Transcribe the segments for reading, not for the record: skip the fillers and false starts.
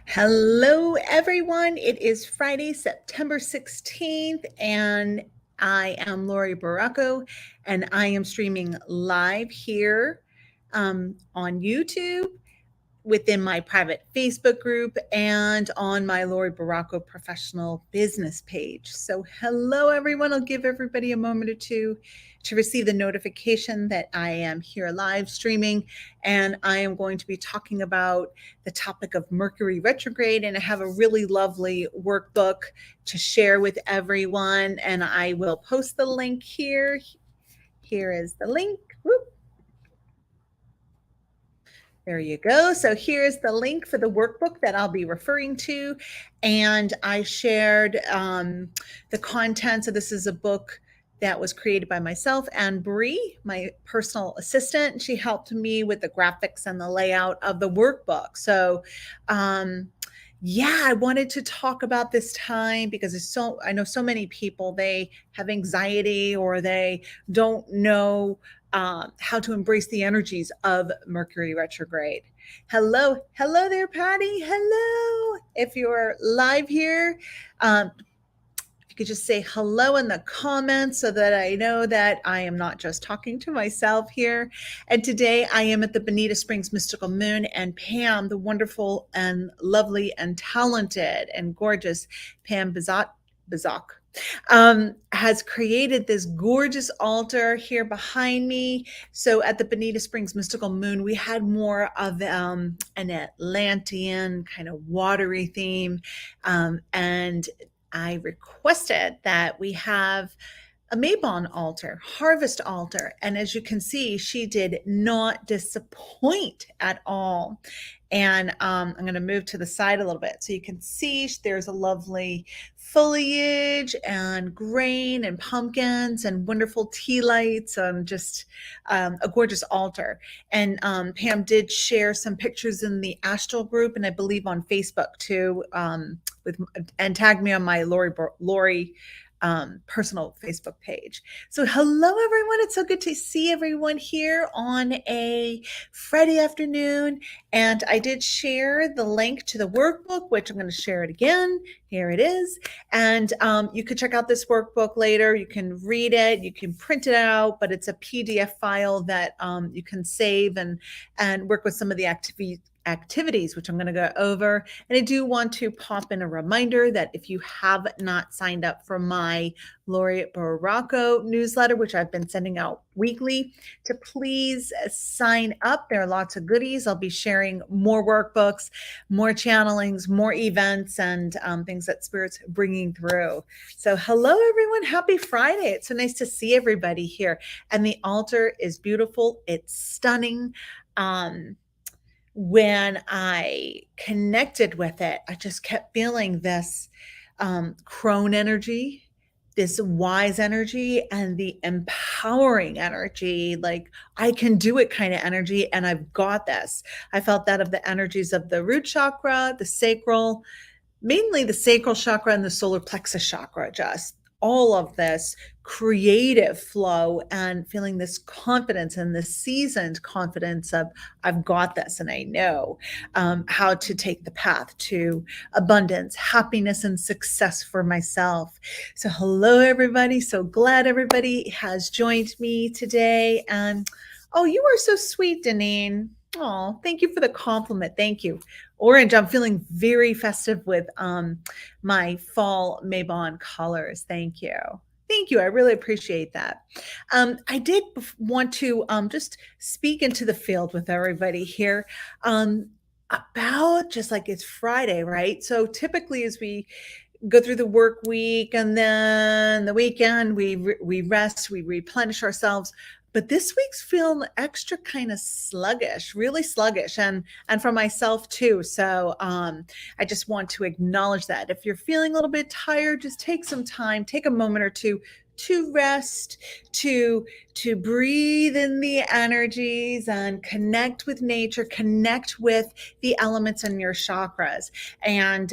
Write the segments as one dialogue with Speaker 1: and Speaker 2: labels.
Speaker 1: Hello, everyone. It is Friday, September 16th, and I am Laurie Baracco, and I am streaming live here on YouTube within my private Facebook group and on my Laurie Baracco professional business page. So, hello, everyone. I'll give everybody a moment or two to receive the notification that I am here live streaming. And I am going to be talking about the topic of Mercury Retrograde. And I have a really lovely workbook to share with everyone. And I will post the link here. Here is the link. Whoop. There you go. So here's the link for the workbook that I'll be referring to. And I shared the content. So this is a book that was created by myself and Bree, my personal assistant. She helped me with the graphics and the layout of the workbook. So yeah, I wanted to talk about this time because I know so many people, they have anxiety or they don't know how to embrace the energies of Mercury retrograde. Hello there, Patty. Hello. If you're live here, if you could just say hello in the comments so that I know that I am not just talking to myself here. And today I am at the Bonita Springs Mystical Moon, and Pam, the wonderful and lovely and talented and gorgeous Pam Bazak, has created this gorgeous altar here behind me. So at the Bonita Springs Mystical Moon, we had more of an Atlantean kind of watery theme. And I requested that we have a Mabon altar, harvest altar. And as you can see, she did not disappoint at all. And I'm going to move to the side a little bit so you can see there's a lovely foliage and grain and pumpkins and wonderful tea lights and just a gorgeous altar. And Pam did share some pictures in the Astral group and I believe on Facebook too, and tagged me on my Laurie personal Facebook page. So hello, everyone. It's so good to see everyone here on a Friday afternoon. And I did share the link to the workbook, which I'm going to share it again. Here it is. And you can check out this workbook later. You can read it. You can print it out, but it's a PDF file that you can save and work with some of the activities, which I'm going to go over. And I do want to pop in a reminder that if you have not signed up for my Laurie Baracco newsletter, which I've been sending out weekly, to please sign up. There are lots of goodies. I'll be sharing more workbooks, more channelings, more events, and things that Spirit's bringing through. So hello, everyone. Happy Friday. It's so nice to see everybody here. And the altar is beautiful. It's stunning. When I connected with it, I just kept feeling this crone energy, this wise energy, and the empowering energy, like I can do it kind of energy, and I've got this. I felt that of the energies of the root chakra, the sacral, mainly the sacral chakra and the solar plexus chakra, just all of this creative flow and feeling this confidence and this seasoned confidence of I've got this and I know how to take the path to abundance, happiness, and success for myself. So hello, everybody. So glad everybody has joined me today. And oh, you are so sweet, Deneen. Oh, thank you for the compliment. Thank you. Orange, I'm feeling very festive with my fall Mabon colors. Thank you. Thank you. I really appreciate that. I did want to just speak into the field with everybody here about just like it's Friday, right? So typically as we go through the work week and then the weekend, we rest, we replenish ourselves. But this week's feeling extra kind of sluggish, really sluggish, and for myself too. So I just want to acknowledge that. If you're feeling a little bit tired, just take some time, take a moment or two to rest, to breathe in the energies and connect with nature, connect with the elements in your chakras, and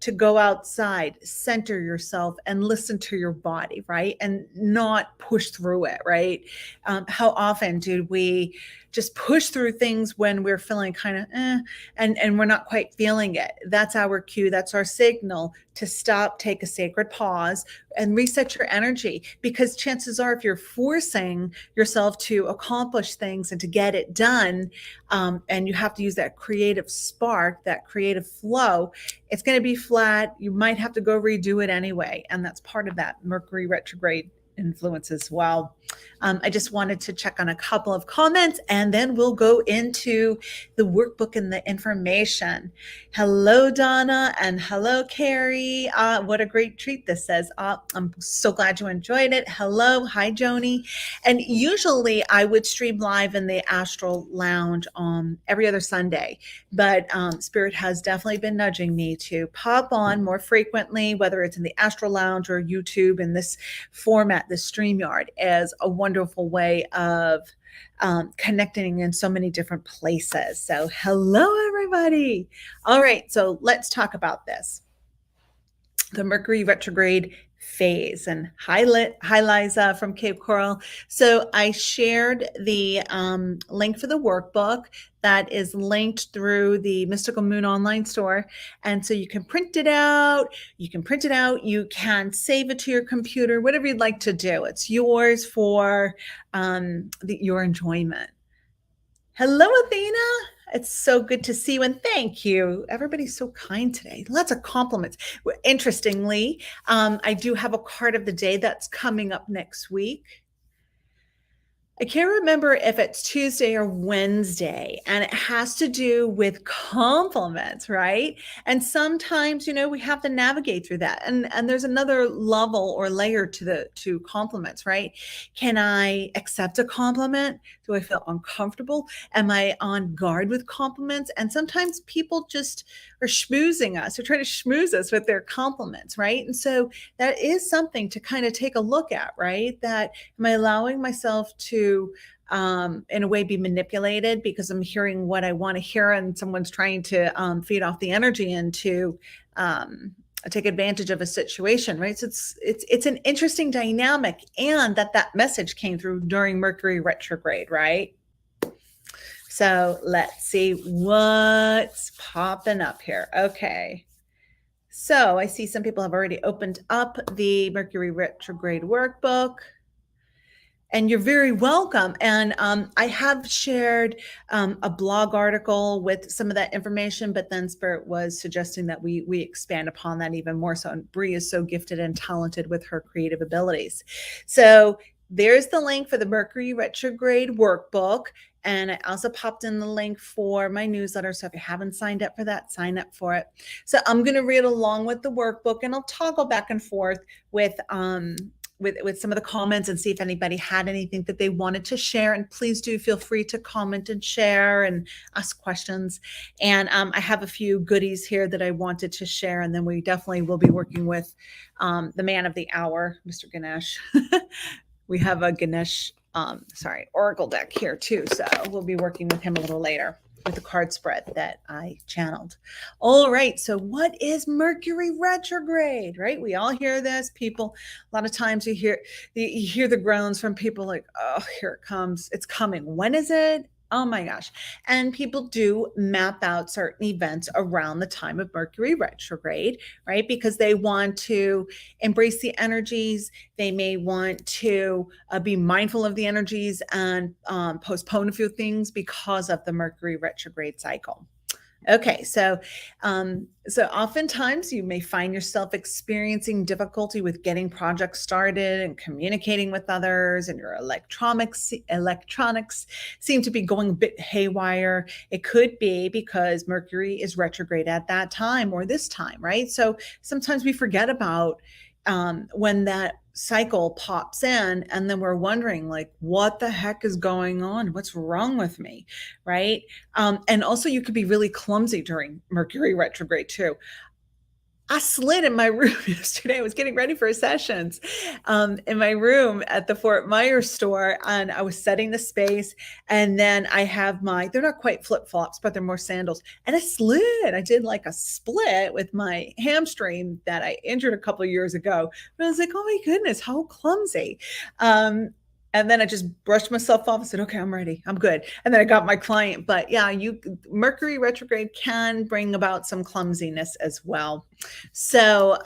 Speaker 1: to go outside, center yourself, and listen to your body, right? And not push through it, right? How often do we just push through things when we're feeling kind of and we're not quite feeling it? That's our cue, that's our signal to stop, take a sacred pause, and reset your energy. Because chances are, if you're forcing yourself to accomplish things and to get it done, and you have to use that creative spark, that creative flow, it's going to be flat. You might have to go redo it anyway. And that's part of that Mercury retrograde influence as well. I just wanted to check on a couple of comments, and then we'll go into the workbook and the information. Hello, Donna, and hello, Carrie. What a great treat this says. I'm so glad you enjoyed it. Hello. Hi, Joni. And usually I would stream live in the Astral Lounge every other Sunday, but Spirit has definitely been nudging me to pop on more frequently, whether it's in the Astral Lounge or YouTube in this format. The StreamYard as a wonderful way of connecting in so many different places. So hello, everybody. All right, so let's talk about this. The Mercury retrograde phase. And hi Liza from Cape Coral. So I shared the link for the workbook that is linked through the Mystical Moon online store. And so you can print it out. You can save it to your computer, whatever you'd like to do. It's yours for your enjoyment. Hello, Athena. It's so good to see you, and thank you. Everybody's so kind today. Lots of compliments. Interestingly, I do have a card of the day that's coming up next week. I can't remember if it's Tuesday or Wednesday, and it has to do with compliments, right? And sometimes, we have to navigate through that. And there's another level or layer to compliments, right? Can I accept a compliment? Do I feel uncomfortable? Am I on guard with compliments? And sometimes people just are schmoozing us or trying to schmooze us with their compliments, right? And so that is something to kind of take a look at, right? That am I allowing myself to in a way be manipulated because I'm hearing what I want to hear and someone's trying to feed off the energy and to take advantage of a situation, right? So it's an interesting dynamic, and that message came through during Mercury retrograde, right? So let's see what's popping up here. Okay. So I see some people have already opened up the Mercury retrograde workbook. And you're very welcome. And I have shared a blog article with some of that information, but then Spirit was suggesting that we expand upon that even more so. And Bree is so gifted and talented with her creative abilities. So there's the link for the Mercury retrograde workbook. And I also popped in the link for my newsletter. So if you haven't signed up for that, sign up for it. So I'm going to read along with the workbook, and I'll toggle back and forth with some of the comments and see if anybody had anything that they wanted to share. And please do feel free to comment and share and ask questions. And I have a few goodies here that I wanted to share. And then we definitely will be working with the man of the hour, Mr. Ganesh. We have a Ganesh, Oracle deck here too. So we'll be working with him a little later with the card spread that I channeled. All right. So what is Mercury retrograde, right? We all hear this. People, a lot of times you hear the groans from people like, oh, here it comes. It's coming. When is it? Oh my gosh. And people do map out certain events around the time of Mercury retrograde, right? Because they want to embrace the energies. They may want to be mindful of the energies and postpone a few things because of the Mercury retrograde cycle. Okay, so oftentimes you may find yourself experiencing difficulty with getting projects started and communicating with others, and your electronics seem to be going a bit haywire. It could be because Mercury is retrograde at that time or this time, right? So sometimes we forget about when that cycle pops in, and then we're wondering like, what the heck is going on? What's wrong with me? Right. And also you could be really clumsy during Mercury retrograde too. I slid in my room yesterday. I was getting ready for sessions in my room at the Fort Myers store, and I was setting the space. And then I have they're not quite flip flops, but they're more sandals. And I slid. I did like a split with my hamstring that I injured a couple of years ago. But I was like, oh my goodness, how clumsy. Um, and then I just brushed myself off and said, okay, I'm ready. I'm good. And then I got my client. But yeah, Mercury retrograde can bring about some clumsiness as well. So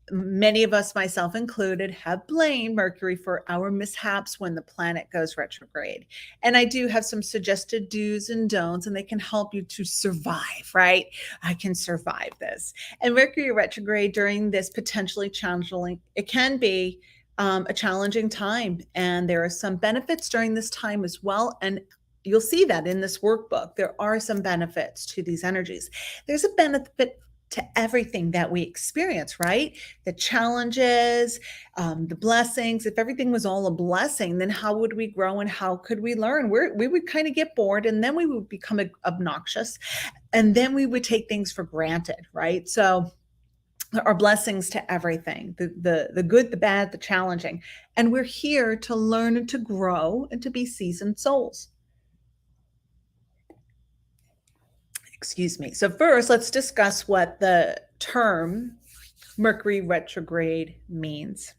Speaker 1: many of us, myself included, have blamed Mercury for our mishaps when the planet goes retrograde. And I do have some suggested do's and don'ts, and they can help you to survive, right? I can survive this. And Mercury retrograde during this potentially challenging, it can be a challenging time. And there are some benefits during this time as well. And you'll see that in this workbook. There are some benefits to these energies. There's a benefit to everything that we experience, right? The challenges, the blessings. If everything was all a blessing, then how would we grow and how could we learn? We would kind of get bored, and then we would become obnoxious, and then we would take things for granted, right? So there are blessings to everything, the good, the bad, the challenging. And we're here to learn and to grow and to be seasoned souls. Excuse me. So first, let's discuss what the term Mercury retrograde means.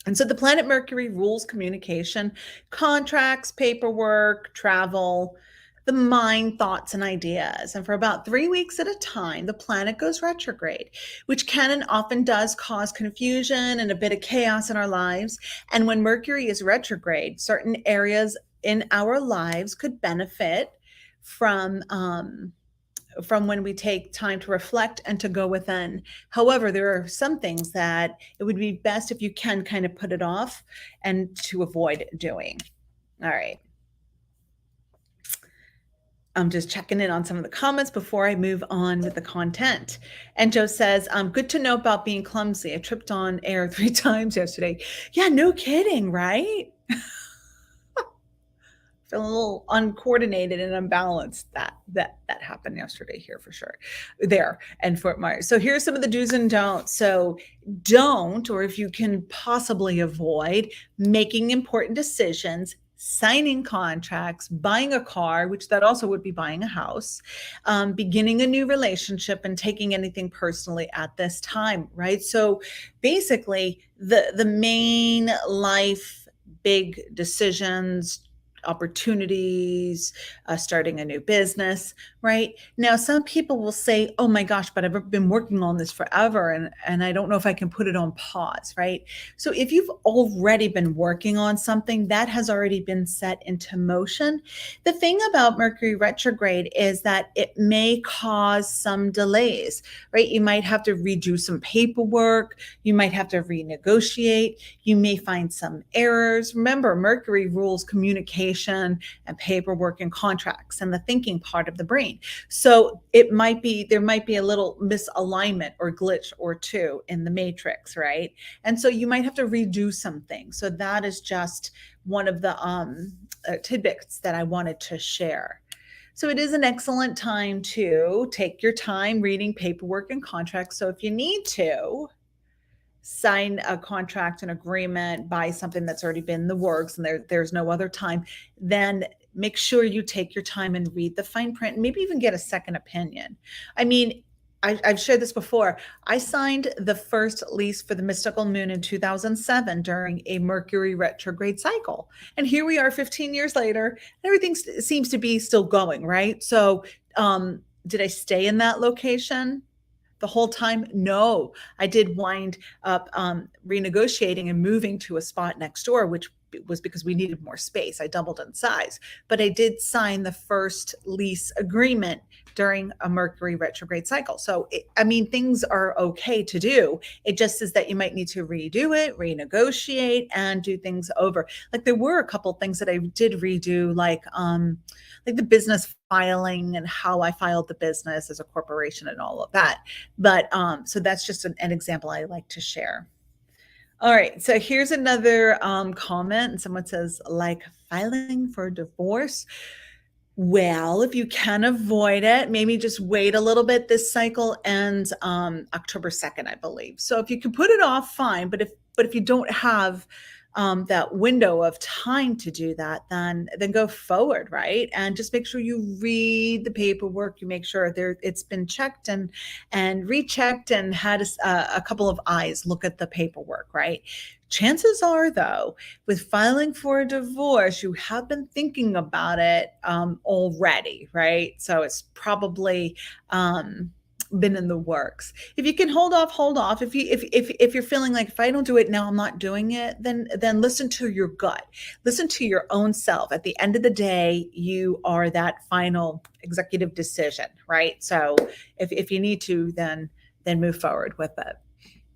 Speaker 1: And so the planet Mercury rules communication, contracts, paperwork, travel, the mind, thoughts, and ideas. And for about 3 weeks at a time, the planet goes retrograde, which can and often does cause confusion and a bit of chaos in our lives. And when Mercury is retrograde, certain areas in our lives could benefit from when we take time to reflect and to go within. However, there are some things that it would be best if you can kind of put it off and to avoid doing. All right. I'm just checking in on some of the comments before I move on with the content. And Joe says, good to know about being clumsy. I tripped on air 3 times yesterday. Yeah, no kidding, right? Feeling a little uncoordinated and unbalanced. That happened yesterday here for sure. There and Fort Myers. So here's some of the do's and don'ts. So don't, or if you can possibly avoid, making important decisions, signing contracts, buying a car, which that also would be buying a house, beginning a new relationship, and taking anything personally at this time, right? So basically, the main life big decisions, opportunities, starting a new business, right? Now, some people will say, oh my gosh, but I've been working on this forever and I don't know if I can put it on pause, right? So if you've already been working on something, that has already been set into motion. The thing about Mercury retrograde is that it may cause some delays, right? You might have to redo some paperwork. You might have to renegotiate. You may find some errors. Remember, Mercury rules communication and paperwork and contracts and the thinking part of the brain. So there might be a little misalignment or glitch or two in the matrix, right? And so you might have to redo something. So that is just one of the tidbits that I wanted to share. So it is an excellent time to take your time reading paperwork and contracts. So if you need to sign a contract, an agreement, buy something that's already been in the works and there's no other time, then make sure you take your time and read the fine print and maybe even get a second opinion. I mean, I've shared this before. I signed the first lease for the mystical moon in 2007 during a Mercury retrograde cycle. And here we are 15 years later, and everything seems to be still going, right? So did I stay in that location the whole time? No, I did wind up renegotiating and moving to a spot next door, which was because we needed more space. I doubled in size, but I did sign the first lease agreement during a Mercury retrograde cycle. So, things are okay to do. It just is that you might need to redo it, renegotiate, and do things over. Like there were a couple things that I did redo, like the business filing and how I filed the business as a corporation and all of that. But so that's just an example I like to share. All right, so here's another comment, and someone says, like filing for divorce. Well, if you can avoid it, maybe just wait a little bit. This cycle ends October 2nd, I believe. So if you can put it off, fine. But if you don't have that window of time to do that, then go forward, right? And just make sure you read the paperwork. You make sure it's been checked and rechecked and had a couple of eyes look at the paperwork, right? Chances are, though, with filing for a divorce, you have been thinking about it already, right? So it's probably been in the works. If you can hold off, hold off. If you're feeling like, if I don't do it now, I'm not doing it, then listen to your gut. Listen to your own self. At the end of the day, you are that final executive decision, right? So if you need to, then move forward with it.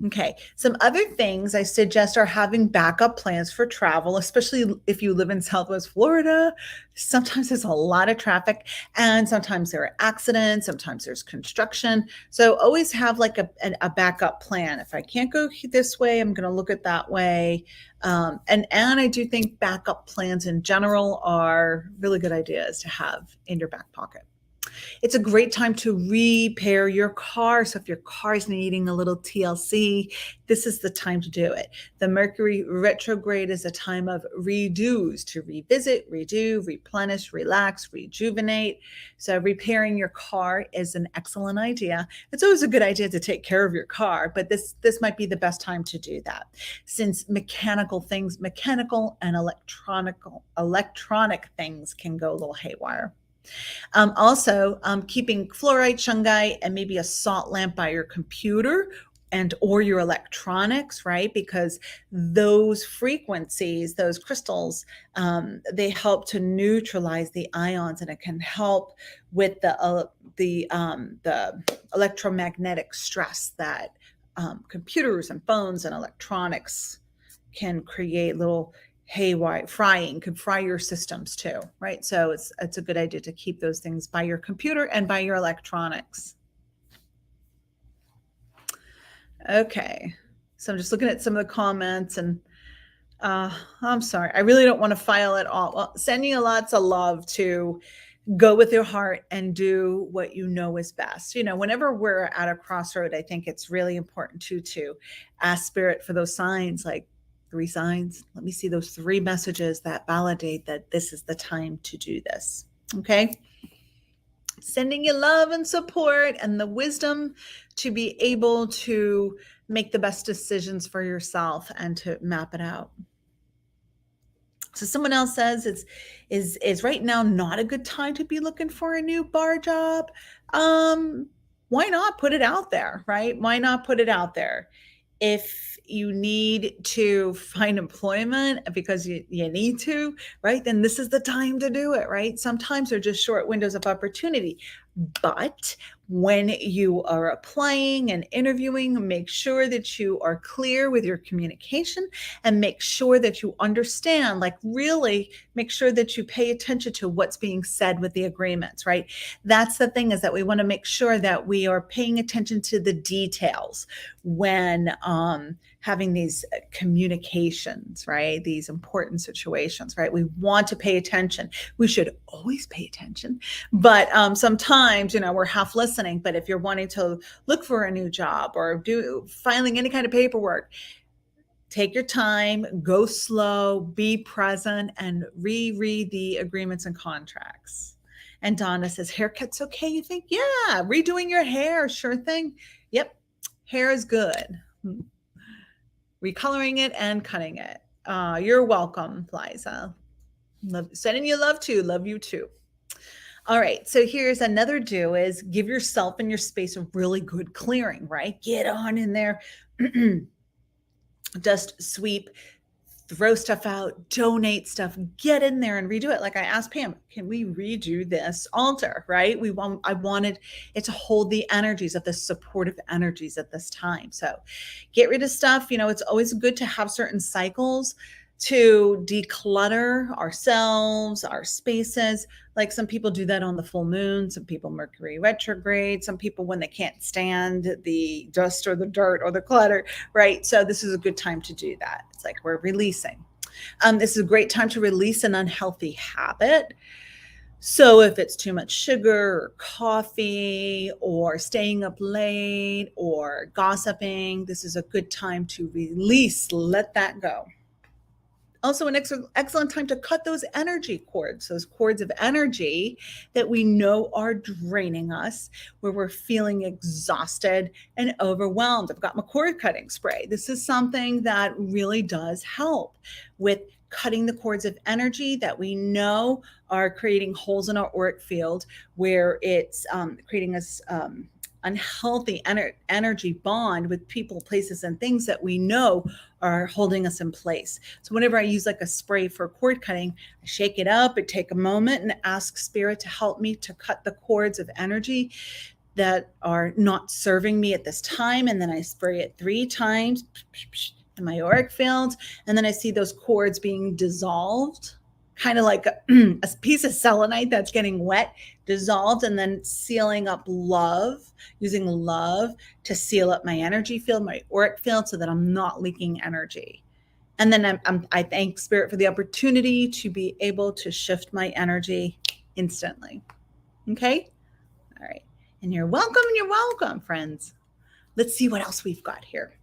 Speaker 1: Okay. Some other things I suggest are having backup plans for travel, especially if you live in Southwest Florida. Sometimes there's a lot of traffic and sometimes there are accidents, sometimes there's construction. So always have like a backup plan. If I can't go this way, I'm going to look at that way. And I do think backup plans in general are really good ideas to have in your back pocket. It's a great time to repair your car. So if your car is needing a little TLC, this is the time to do it. The Mercury retrograde is a time of redos, to revisit, redo, replenish, relax, rejuvenate. So repairing your car is an excellent idea. It's always a good idea to take care of your car, but this might be the best time to do that, since mechanical and electronic things can go a little haywire. Also, keeping fluorite, shungite, and maybe a salt lamp by your computer and or your electronics, right? Because those frequencies, those crystals, they help to neutralize the ions, and it can help with the electromagnetic stress that computers and phones and electronics can create. Little haywire frying could fry your systems too, right? So it's a good idea to keep those things by your computer and by your electronics. Okay, so I'm just looking at some of the comments, and I'm sorry, I really don't want to file at all. Well, sending you lots of love to go with your heart and do what you know is best. Whenever we're at a crossroad, I think it's really important to ask spirit for those signs, like 3 signs. Let me see those 3 messages that validate that this is the time to do this. Okay. Sending you love and support and the wisdom to be able to make the best decisions for yourself and to map it out. So someone else says is right now not a good time to be looking for a new bar job. Why not put it out there, right? Why not put it out there? If you need to find employment because you need to, right, then this is the time to do it, right? Sometimes they're just short windows of opportunity. But when you are applying and interviewing, make sure that you are clear with your communication and make sure that you understand, like really make sure that you pay attention to what's being said with the agreements, right? That's the thing, is that we want to make sure that we are paying attention to the details when having these communications, right? These important situations, right? We want to pay attention. We should always pay attention, but sometimes, we're half listening. But if you're wanting to look for a new job or filing any kind of paperwork, take your time, go slow, be present, and reread the agreements and contracts. And Donna says, haircut's okay, you think? Yeah, redoing your hair, sure thing. Yep, hair is good. Recoloring it and cutting it. You're welcome, Liza. Sending you love too. Love you too. All right, so here's another do, is give yourself and your space a really good clearing, right? Get on in there, dust, sweep, throw stuff out, donate stuff, get in there and redo it. Like I asked Pam, can we redo this altar, right? I wanted it to hold the energies of the supportive energies at this time. So get rid of stuff. It's always good to have certain cycles to declutter ourselves, our spaces. Like some people do that on the full moon, some people Mercury retrograde, some people when they can't stand the dust or the dirt or the clutter, right? So this is a good time to do that. It's like we're releasing. This is a great time to release an unhealthy habit. So if it's too much sugar or coffee or staying up late or gossiping, this is a good time to release, let that go. Also an excellent time to cut those energy cords, those cords of energy that we know are draining us, where we're feeling exhausted and overwhelmed. I've got my cord cutting spray. This is something that really does help with cutting the cords of energy that we know are creating holes in our auric field, where it's creating us unhealthy energy bond with people, places, and things that we know are holding us in place. So whenever I use like a spray for cord cutting, I shake it up, I take a moment and ask spirit to help me to cut the cords of energy that are not serving me at this time. And then I spray it 3 times in my auric field. And then I see those cords being dissolved, kind of like a piece of selenite that's getting wet, dissolved, and then sealing up love, using love to seal up my energy field, my auric field, so that I'm not leaking energy. And then I thank spirit for the opportunity to be able to shift my energy instantly. Okay? All right. And you're welcome, friends. Let's see what else we've got here.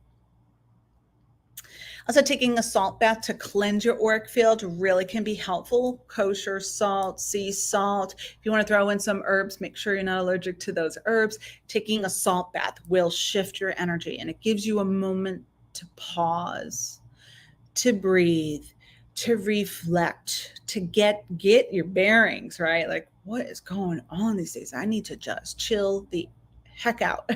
Speaker 1: Also, taking a salt bath to cleanse your auric field really can be helpful. Kosher salt, sea salt. If you want to throw in some herbs, make sure you're not allergic to those herbs. Taking a salt bath will shift your energy, and it gives you a moment to pause, to breathe, to reflect, to get your bearings, right? Like, what is going on these days? I need to just chill the heck out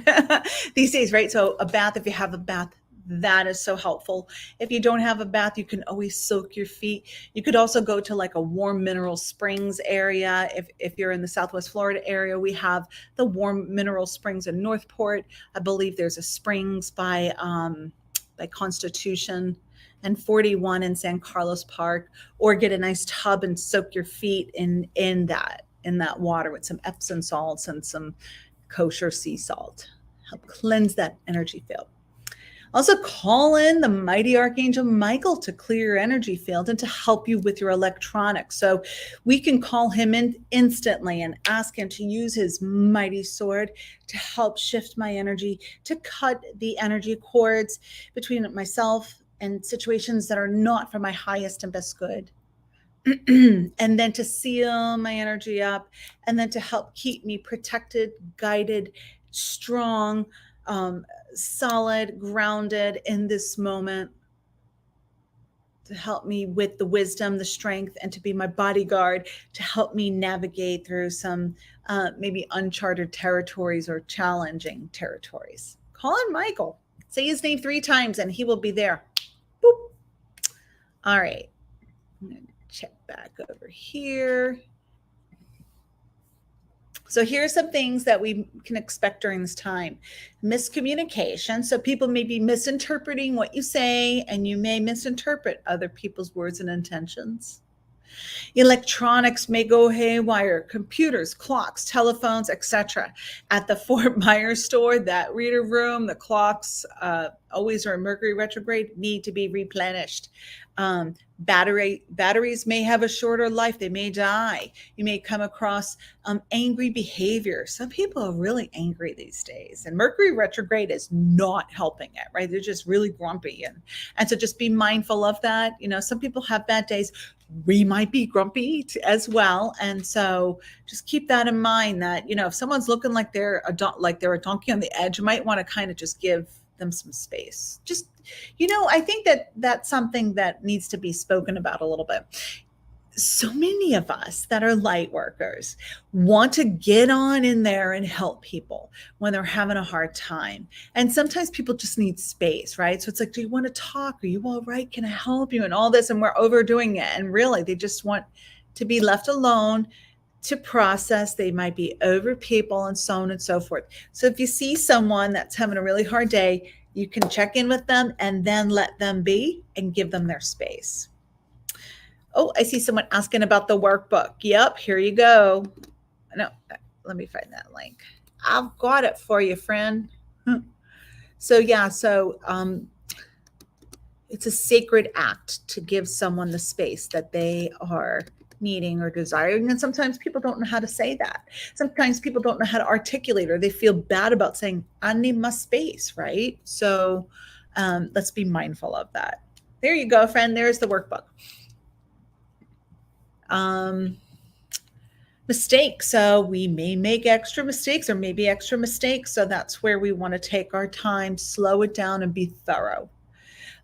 Speaker 1: these days, right? So a bath, if you have a bath, that is so helpful. If you don't have a bath, you can always soak your feet. You could also go to like a warm mineral springs area. If you're in the Southwest Florida area, we have the warm mineral springs in Northport. I believe there's a springs by Constitution and 41 in San Carlos Park, or get a nice tub and soak your feet in that water with some Epsom salts and some kosher sea salt. Help cleanse that energy field. Also, call in the mighty Archangel Michael to clear your energy field and to help you with your electronics. So we can call him in instantly and ask him to use his mighty sword to help shift my energy, to cut the energy cords between myself and situations that are not for my highest and best good. And then to seal my energy up, and then to help keep me protected, guided, strong, solid, grounded in this moment, to help me with the wisdom, the strength, and to be my bodyguard, to help me navigate through some maybe uncharted territories or challenging territories. Call in Michael. Say his name 3 times and he will be there. Boop. All right. I'm going to check back over here. So here are some things that we can expect during this time. Miscommunication. So people may be misinterpreting what you say, and you may misinterpret other people's words and intentions. Electronics may go haywire, computers, clocks, telephones, etc. At the Fort Myers store, that reader room, the clocks always are in Mercury Retrograde, need to be replenished. Batteries may have a shorter life. They may die. You may come across angry behavior. Some people are really angry these days, and Mercury retrograde is not helping it, right? They're just really grumpy. And so just be mindful of that. You know, some people have bad days. We might be grumpy as well. And so just keep that in mind, that, you know, if someone's looking like they're a donkey on the edge, you might want to kind of just give them some space. Just, you know, I think that that's something that needs to be spoken about a little bit. So many of us that are light workers want to get on in there and help people when they're having a hard time. And sometimes people just need space, right? So it's like, do you want to talk? Are you all right? Can I help you? And all this, and we're overdoing it. And really, they just want to be left alone to process. They might be over people and so on and so forth. So if you see someone that's having a really hard day, you can check in with them and then let them be and give them their space. Oh, I see someone asking about the workbook. Yep, here you go. No, let me find that link. I've got it for you, friend. So yeah, it's a sacred act to give someone the space that they are needing or desiring. And sometimes people don't know how to say that. Sometimes people don't know how to articulate, or they feel bad about saying, I need my space, right? So let's be mindful of that. There you go, friend. There's the workbook. Mistakes. So we may make extra mistakes, or maybe extra mistakes. So that's where we want to take our time, slow it down, and be thorough.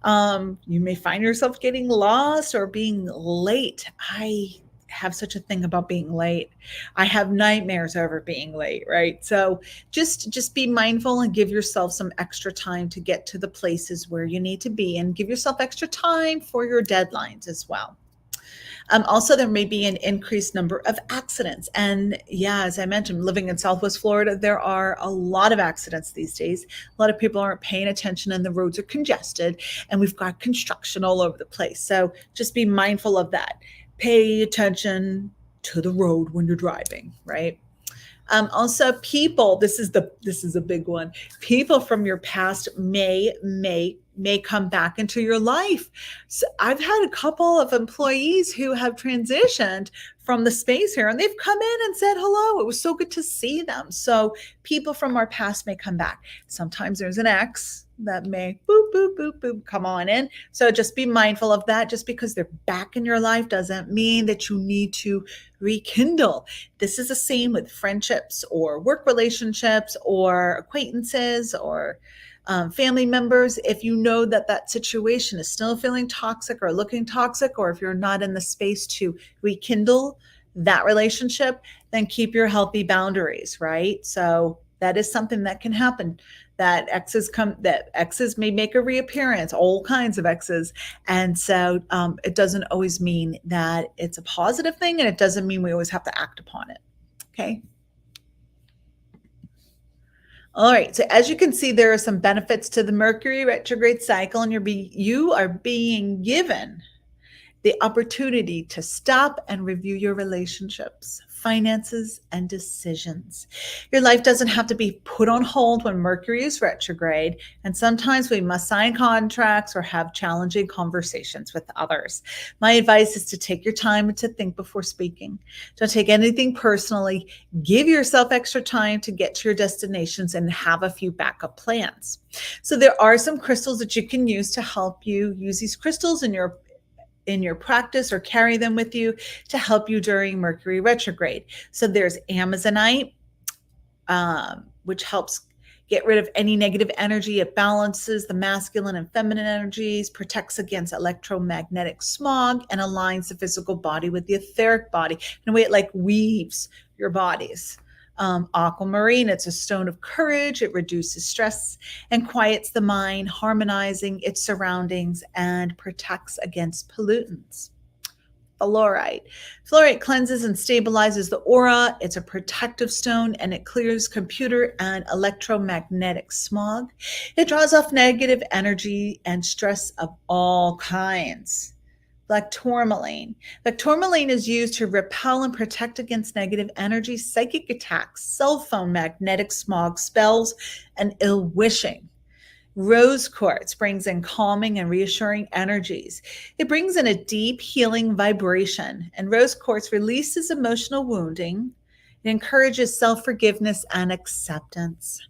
Speaker 1: You may find yourself getting lost or being late. I have such a thing about being late. I have nightmares over being late, right? So just be mindful and give yourself some extra time to get to the places where you need to be, and give yourself extra time for your deadlines as well. Also, there may be an increased number of accidents. And yeah, as I mentioned, living in Southwest Florida, there are a lot of accidents these days. A lot of people aren't paying attention, and the roads are congested, and we've got construction all over the place. So just be mindful of that. Pay attention to the road when you're driving, right? Also, people. This is a big one. People from your past may come back into your life. So I've had a couple of employees who have transitioned from the space here, and they've come in and said hello. It was so good to see them. So people from our past may come back. Sometimes there's an ex that may boop, boop, boop, boop, come on in. So just be mindful of that. Just because they're back in your life doesn't mean that you need to rekindle. This is the same with friendships or work relationships or acquaintances or family members. If you know that that situation is still feeling toxic or looking toxic, or if you're not in the space to rekindle that relationship, then keep your healthy boundaries, right? So that is something that can happen. That exes may make a reappearance, all kinds of exes. And so it doesn't always mean that it's a positive thing, and it doesn't mean we always have to act upon it. Okay. All right. So as you can see, there are some benefits to the Mercury retrograde cycle, and you are being given the opportunity to stop and review your relationships, finances, and decisions. Your life doesn't have to be put on hold when Mercury is retrograde, and sometimes we must sign contracts or have challenging conversations with others. My advice is to take your time and to think before speaking. Don't take anything personally. Give yourself extra time to get to your destinations, and have a few backup plans. So there are some crystals that you can use to help you. Use these crystals in your practice, or carry them with you to help you during Mercury retrograde. So there's Amazonite, which helps get rid of any negative energy. It balances the masculine and feminine energies, protects against electromagnetic smog, and aligns the physical body with the etheric body in a way it like weaves your bodies. Aquamarine, it's a stone of courage. It reduces stress and quiets the mind, harmonizing its surroundings, and protects against pollutants. Fluorite. Fluorite cleanses and stabilizes the aura. It's a protective stone, and it clears computer and electromagnetic smog. It draws off negative energy and stress of all kinds. Like tourmaline. The tourmaline is used to repel and protect against negative energy, psychic attacks, cell phone, magnetic smog, spells, and ill wishing. Rose quartz brings in calming and reassuring energies. It brings in a deep healing vibration, and rose quartz releases emotional wounding. It encourages self-forgiveness and acceptance.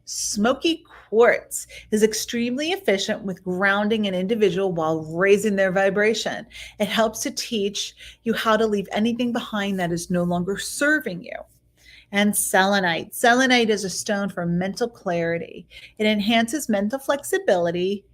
Speaker 1: Smoky quartz is extremely efficient with grounding an individual while raising their vibration. It helps to teach you how to leave anything behind that is no longer serving you. And selenite. Selenite is a stone for mental clarity. It enhances mental flexibility,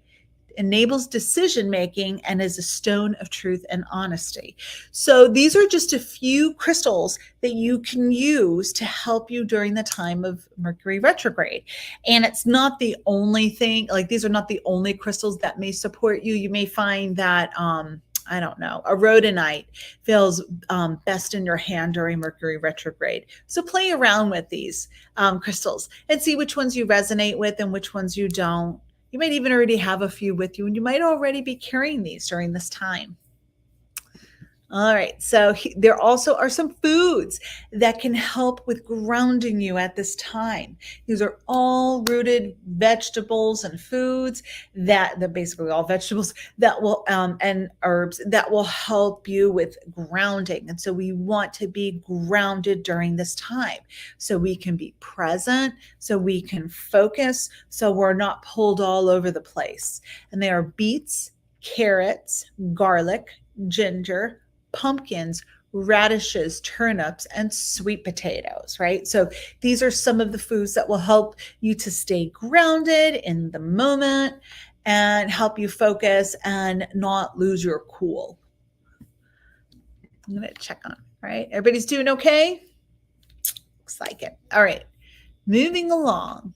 Speaker 1: enables decision making, and is a stone of truth and honesty. So these are just a few crystals that you can use to help you during the time of Mercury retrograde. And it's not the only thing, like these are not the only crystals that may support you. You may find that I don't know, a rhodonite feels best in your hand during Mercury retrograde. So play around with these crystals and see which ones you resonate with and which ones you don't. You might even already have a few with you, and you might already be carrying these during this time. All right. So there also are some foods that can help with grounding you at this time. These are all rooted vegetables and foods that they're basically all vegetables that will and herbs that will help you with grounding. And so we want to be grounded during this time so we can be present, so we can focus, so we're not pulled all over the place. And they are beets, carrots, garlic, ginger, pumpkins, radishes, turnips, and sweet potatoes, right? So these are some of the foods that will help you to stay grounded in the moment and help you focus and not lose your cool. I'm going to check on, right? Everybody's doing okay? Looks like it. All right, moving along.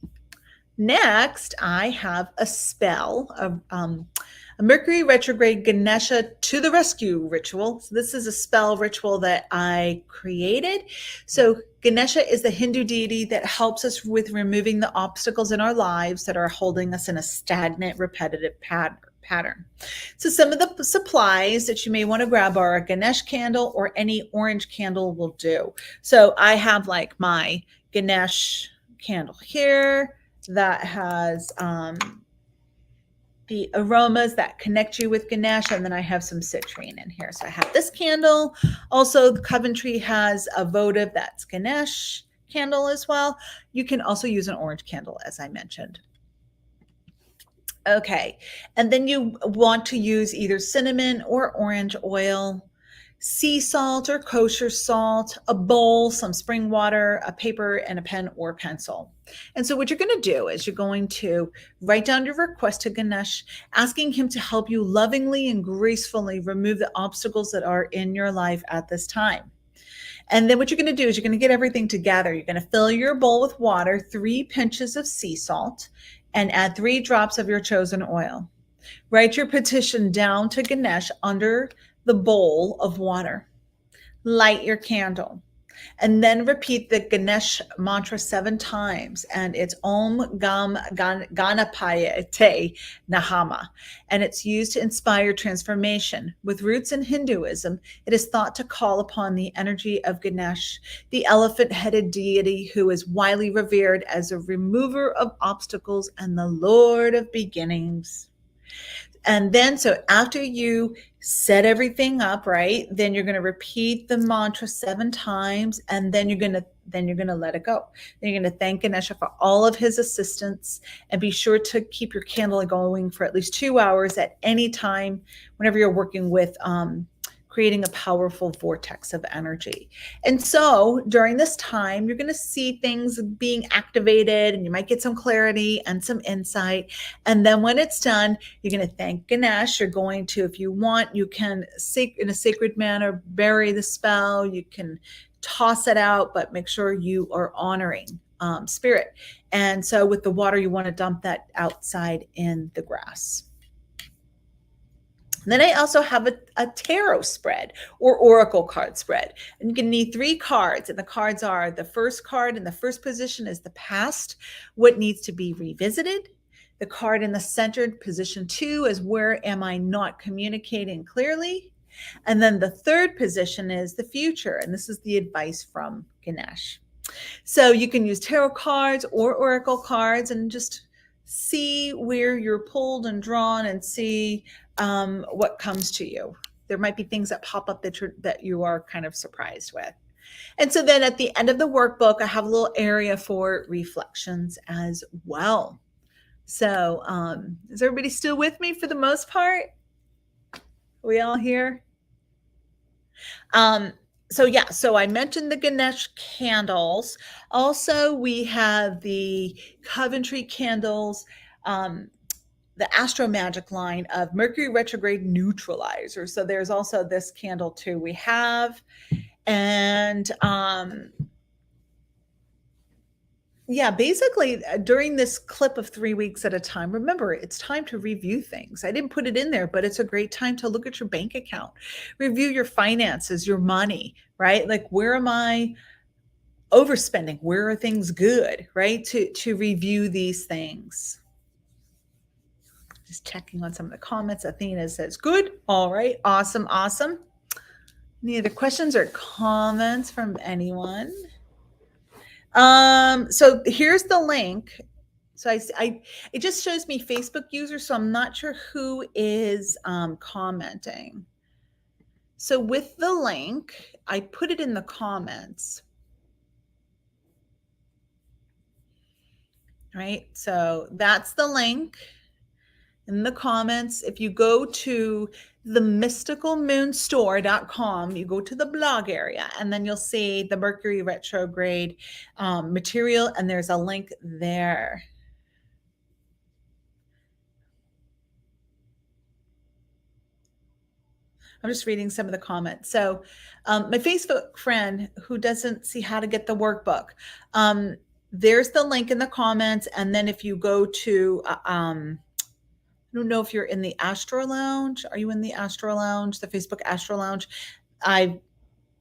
Speaker 1: Next, I have a spell, a Mercury Retrograde Ganesha to the Rescue ritual. So this is a spell ritual that I created. So Ganesha is the Hindu deity that helps us with removing the obstacles in our lives that are holding us in a stagnant, repetitive pattern. So some of the supplies that you may want to grab are a Ganesh candle or any orange candle will do. So I have like my Ganesh candle here that has the aromas that connect you with Ganesh, and then I have some citrine in here. So I have this candle. Also, the Coventry has a votive that's Ganesh candle as well. You can also use an orange candle, as I mentioned. Okay, and then you want to use either cinnamon or orange oil, sea salt or kosher salt, a bowl, some spring water, a paper, and a pen or pencil. And so what you're going to do is you're going to write down your request to Ganesh, asking him to help you lovingly and gracefully remove the obstacles that are in your life at this time. And then what you're going to do is you're going to get everything together. You're going to fill your bowl with water, 3 pinches of sea salt, and add 3 drops of your chosen oil. Write your petition down to Ganesh under the bowl of water. Light your candle. And then repeat the Ganesh mantra 7 times. And it's Om Gam Ganapayate Nahama. And it's used to inspire transformation. With roots in Hinduism, it is thought to call upon the energy of Ganesh, the elephant-headed deity who is widely revered as a remover of obstacles and the Lord of beginnings. And then, so after you set everything up, right, then you're going to repeat the mantra 7 times, and then you're going to let it go. Then you're going to thank Ganesha for all of his assistance, and be sure to keep your candle going for at least 2 hours at any time whenever you're working with creating a powerful vortex of energy. And so during this time, you're going to see things being activated, and you might get some clarity and some insight. And then when it's done, you're going to thank Ganesh. You're going to, if you want, you can, in a sacred manner, bury the spell. You can toss it out, but make sure you are honoring spirit. And so with the water, you want to dump that outside in the grass. And then I also have a tarot spread or oracle card spread. And you can need 3 cards. And the cards are, the first card in the first position is the past, what needs to be revisited. The card in the centered position 2 is where am I not communicating clearly? And then the third position is the future. And this is the advice from Ganesh. So you can use tarot cards or oracle cards and just see where you're pulled and drawn and see what comes to you. There might be things that pop up that you are kind of surprised with. And so then at the end of the workbook, I have a little area for reflections as well. So is everybody still with me for the most part? Are we all here? So I mentioned the Ganesh candles. Also, we have the Coventry candles, the Astro Magic line of Mercury Retrograde Neutralizer. So there's also this candle too we have. And yeah, basically during this clip of 3 weeks at a time, remember, it's time to review things. I didn't put it in there, but it's a great time to look at your bank account, review your finances, your money, right? Like, where am I overspending? Where are things good, right? To review these things. Just checking on some of the comments. Athena says, good. All right. Awesome. Awesome. Any other questions or comments from anyone? So here's the link. So it just shows me Facebook users, so I'm not sure who is commenting. So with the link, I put it in the comments. Right? So that's the link in the comments. If you go to themysticalmoonstore.com, you go to the blog area, and then you'll see the Mercury Retrograde material, and there's a link there. I'm just reading some of the comments. So my Facebook friend who doesn't see how to get the workbook, there's the link in the comments. And then if you go to, I don't know if you're in the Astro Lounge. Are you in the Astro Lounge, the Facebook Astro Lounge? I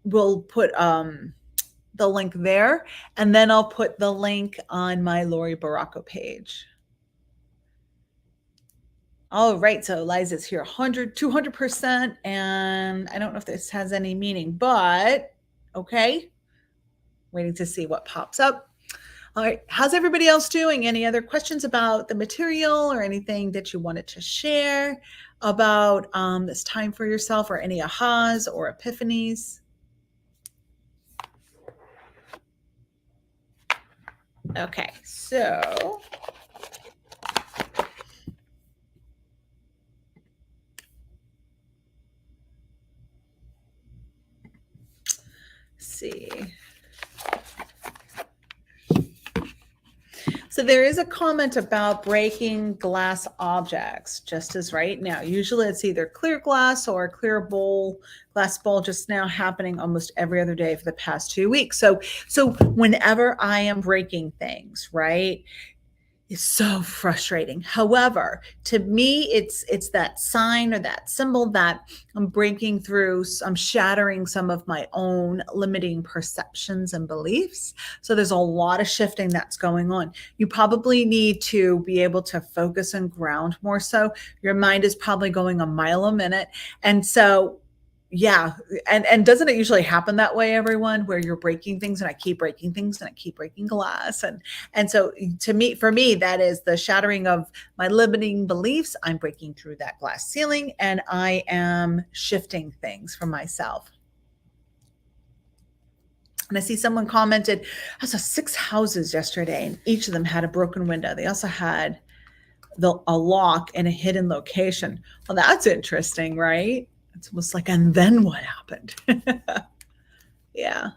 Speaker 1: will put the link there, and then I'll put the link on my Laurie Baracco page. All right, so Liza's here 200%, and I don't know if this has any meaning, but okay. Waiting to see what pops up. All right, how's everybody else doing? Any other questions about the material or anything that you wanted to share about this time for yourself, or any ahas or epiphanies? Okay, so see. So there is a comment about breaking glass objects just as right now. Usually it's either clear glass or a clear bowl, glass bowl, just now happening almost every other day for the past 2 weeks. So whenever I am breaking things, right, is so frustrating. However, to me, it's that sign or that symbol that I'm breaking through, I'm shattering some of my own limiting perceptions and beliefs. So there's a lot of shifting that's going on. You probably need to be able to focus and ground more so. Your mind is probably going a mile a minute. And so yeah. And doesn't it usually happen that way, everyone, where you're breaking things, and I keep breaking things and I keep breaking glass. And so for me, that is the shattering of my limiting beliefs. I'm breaking through that glass ceiling, and I am shifting things for myself. And I see someone commented, I saw 6 houses yesterday, and each of them had a broken window. They also had a lock in a hidden location. Well, that's interesting, right? It's almost like, and then what happened? Yeah.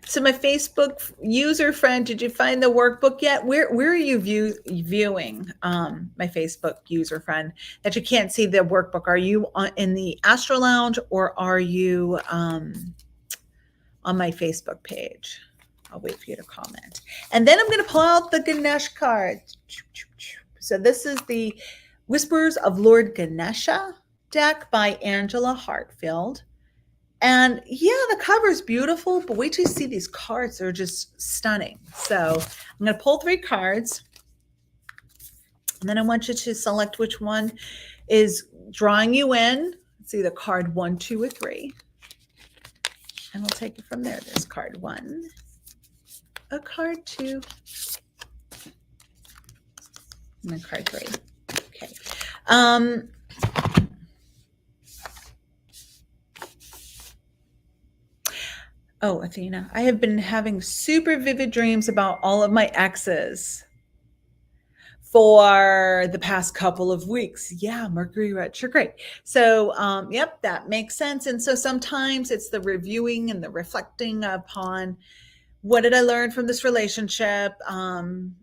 Speaker 1: So my Facebook user friend, did you find the workbook yet? Where are you viewing my Facebook user friend that you can't see the workbook? Are you in the Astro Lounge, or are you on my Facebook page? I'll wait for you to comment. And then I'm going to pull out the Ganesh card. So this is the Whispers of Lord Ganesha deck by Angela Hartfield. And yeah, the cover is beautiful, but wait till you see these cards. They're just stunning. So I'm going to pull 3 cards. And then I want you to select which one is drawing you in. It's either card 1, 2, or 3. And we'll take it from there. There's card 1. A card 2, and then card 3. Okay. Oh, Athena, I have been having super vivid dreams about all of my exes for the past couple of weeks. Yeah, Mercury retrograde. So, yep, that makes sense. And so sometimes it's the reviewing and the reflecting upon, what did I learn from this relationship? Am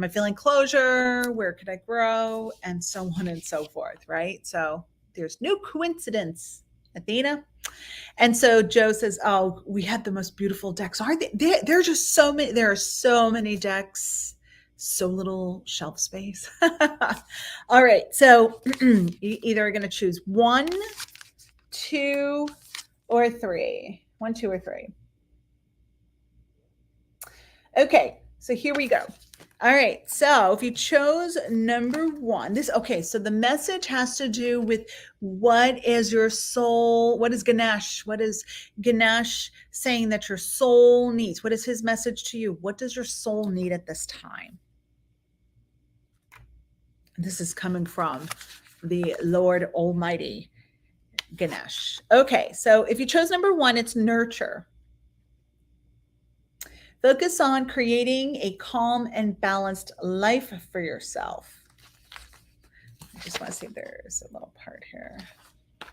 Speaker 1: I feeling closure? Where could I grow? And so on and so forth, right? So there's no coincidence, Athena. And so Joe says, oh, we had the most beautiful decks. Are they? There are just so many. There are so many decks, so little shelf space. All right. So you either are going to choose 1, 2, or 3. 1, 2, or 3. Okay, so here we go. All right. So if you chose number one, so the message has to do with what is your soul? What is Ganesh? What is Ganesh saying that your soul needs? What is his message to you? What does your soul need at this time? This is coming from the Lord Almighty, Ganesh. Okay. So if you chose number one, it's nurture. Focus on creating a calm and balanced life for yourself. I just want to see if there's a little part here. All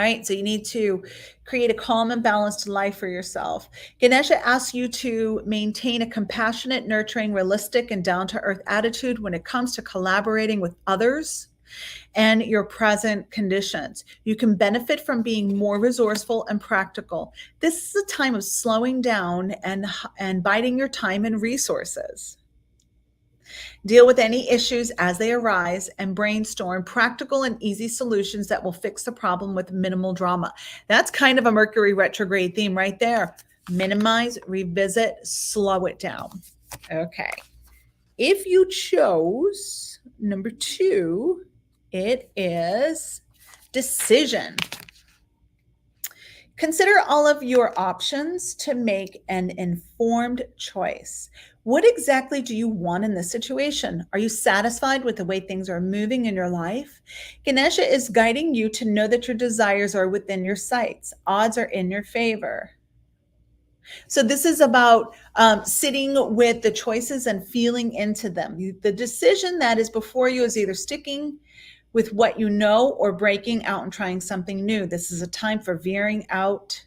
Speaker 1: right, so you need to create a calm and balanced life for yourself. Ganesha asks you to maintain a compassionate, nurturing, realistic, and down to earth attitude when it comes to collaborating with others and your present conditions. You can benefit from being more resourceful and practical. This is a time of slowing down and biding your time and resources. Deal with any issues as they arise and brainstorm practical and easy solutions that will fix the problem with minimal drama. That's kind of a Mercury retrograde theme right there. Minimize, revisit, slow it down. Okay. If you chose number two, it is decision. Consider all of your options to make an informed choice. What exactly do you want in this situation? Are you satisfied with the way things are moving in your life? Ganesha is guiding you to know that your desires are within your sights. Odds are in your favor. So this is about sitting with the choices and feeling into them. The decision that is before you is either sticking with what you know or breaking out and trying something new. This is a time for veering out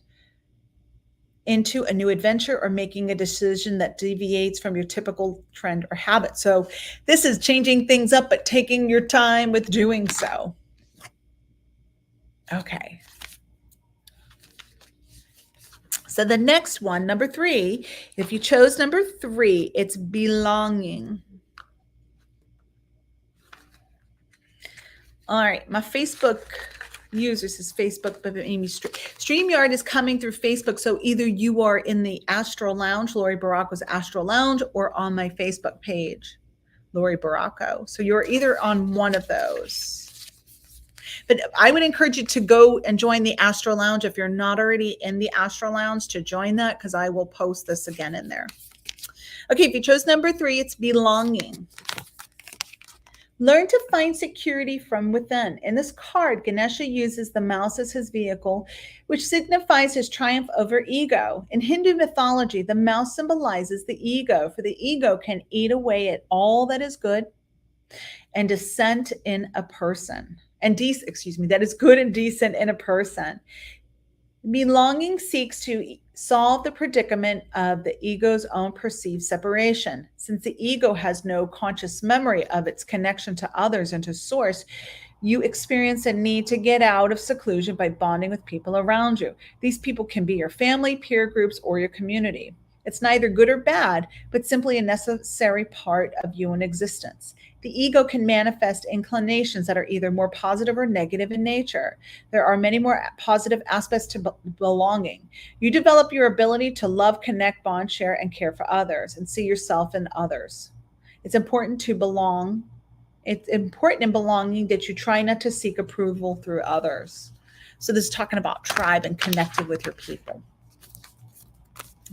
Speaker 1: into a new adventure or making a decision that deviates from your typical trend or habit. So this is changing things up, but taking your time with doing so. Okay. So the next one, number three, if you chose number three, it's belonging. All right, my Facebook users is Facebook, but Amy StreamYard is coming through Facebook. So either you are in the Astro Lounge, Laurie Baracco's Astro Lounge, or on my Facebook page, Laurie Baracco. So you're either on one of those. But I would encourage you to go and join the Astro Lounge if you're not already in the Astro Lounge, to join that, because I will post this again in there. Okay, if you chose number three, it's belonging. Learn to find security from within. In this card, Ganesha uses the mouse as his vehicle, which signifies his triumph over ego. In Hindu mythology, the mouse symbolizes the ego, for the ego can eat away at all that is good and decent in a person. That is good and decent in a person. Belonging seeks to solve the predicament of the ego's own perceived separation. Since the ego has no conscious memory of its connection to others and to source, you experience a need to get out of seclusion by bonding with people around you. These people can be your family, peer groups, or your community. It's neither good or bad, but simply a necessary part of human existence. The ego can manifest inclinations that are either more positive or negative in nature. There are many more positive aspects to belonging. You develop your ability to love, connect, bond, share, and care for others, and see yourself in others. It's important to belong. It's important in belonging that you try not to seek approval through others. So this is talking about tribe and connected with your people.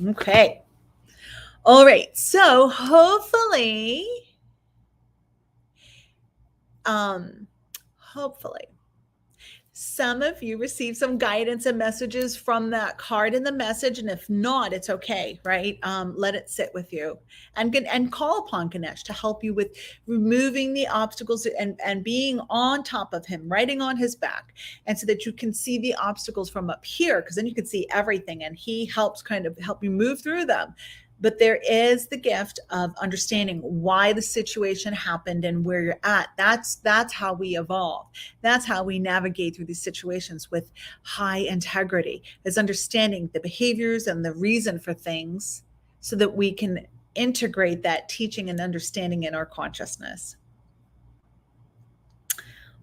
Speaker 1: Okay. All right. So hopefully some of you received some guidance and messages from that card in the message, and if not, it's okay, right? Let it sit with you, and call upon Ganesh to help you with removing the obstacles and being on top of him, riding on his back, and so that you can see the obstacles from up here, because then you can see everything, and he helps kind of help you move through them. But there is the gift of understanding why the situation happened and where you're at. That's how we evolve. That's how we navigate through these situations with high integrity, is understanding the behaviors and the reason for things so that we can integrate that teaching and understanding in our consciousness.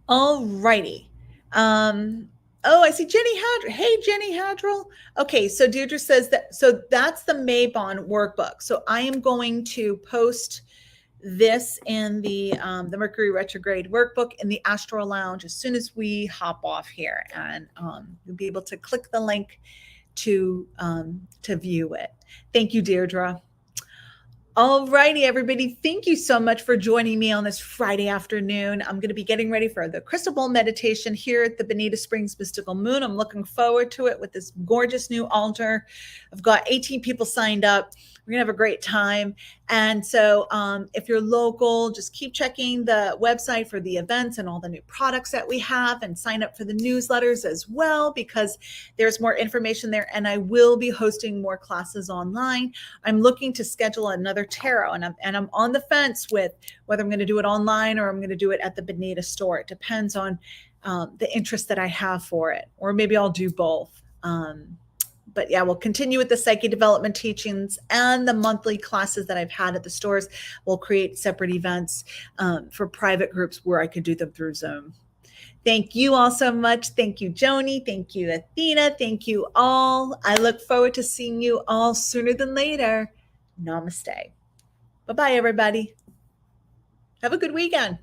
Speaker 1: All righty. Oh, I see Jenny Hadrill. Hey, Jenny Hadrill. Okay, so Deirdre says that, so that's the Maybon workbook. So I am going to post this in the Mercury Retrograde workbook in the Astral Lounge as soon as we hop off here, and you'll be able to click the link to view it. Thank you, Deirdre. All righty, everybody. Thank you so much for joining me on this Friday afternoon. I'm going to be getting ready for the crystal ball meditation here at the Bonita Springs Mystical Moon. I'm looking forward to it with this gorgeous new altar. I've got 18 people signed up. We're going to have a great time. And so if you're local, just keep checking the website for the events and all the new products that we have, and sign up for the newsletters as well, because there's more information there. And I will be hosting more classes online. I'm looking to schedule another tarot, and I'm on the fence with whether I'm going to do it online or I'm going to do it at the Bonita store. It depends on the interest that I have for it, or maybe I'll do both. But yeah, we'll continue with the psyche development teachings and the monthly classes that I've had at the stores. We'll create separate events for private groups where I could do them through Zoom. Thank you all so much. Thank you, Joni. Thank you, Athena. Thank you all. I look forward to seeing you all sooner than later. Namaste. Bye-bye, everybody. Have a good weekend.